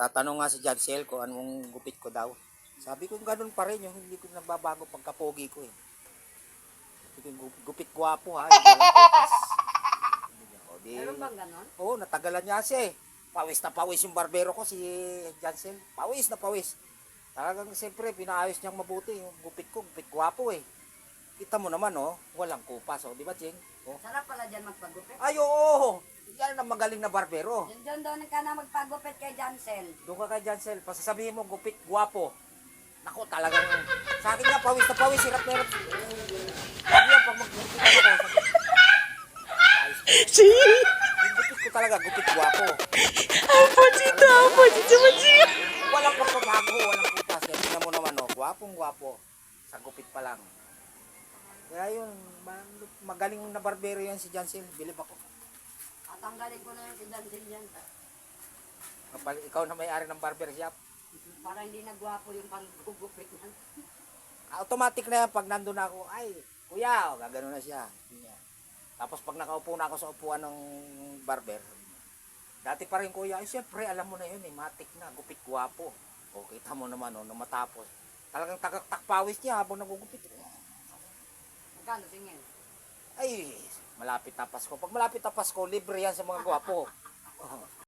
Tatanong nga si Jansel kung anong gupit ko daw. Sabi ko ganun pa rin yung hindi ko nagbabago pagkapogi ko eh. Sabi ko gupit gwapo ha, hindi walang kupas. O di, Meron bang ganon? oo, natagalan niya siya eh. Pawis na pawis yung barbero ko si Jansel. Pawis na pawis. Talagang siyempre pinaayos niyang mabuti yung gupit ko, gupit gwapo eh. Kita mo naman oh, walang kupas oh, di ba Ching? Oh. Sarap pala dyan magpagupit. Ay oo, yan ang magaling na barbero. Diyan doon ka na magpagupit kay Jansel. Doon ka kay Jansel, pasasabihin mo gupit gwapo. Naku talagang, sa akin nga pawis na pawis, hirap na hirap. Lagi yan pag maggupit ako. Yung gupit ko talaga, gupit gwapo. Walang pagbabago, walang kupas. Tingnan mo naman oh, gwapong gwapo. Sa gupit pa lang. Kaya yun, magaling na barbero yan si Jansel. Bilib ako. Tatanggalin ko na yung si Jansel yan. Kapag ikaw na may-ari ng barber shop, Para hindi nagwapo yung pagugupit niya. automatic na yan pag nandun ako, ay, kuya, gagano na siya. Tapos pag nakaupo na ako sa upuan ng barber, dati pa rin kuya, ay siyempre alam mo na yun eh, matik na, gupit gwapo. O kita mo naman oh, na matapos. Talagang tagaktakpawis niya habang nagugupit. Magkano tingin? Ay, malapit na Pasko. Pag malapit na Pasko, libre yan sa mga gwapo.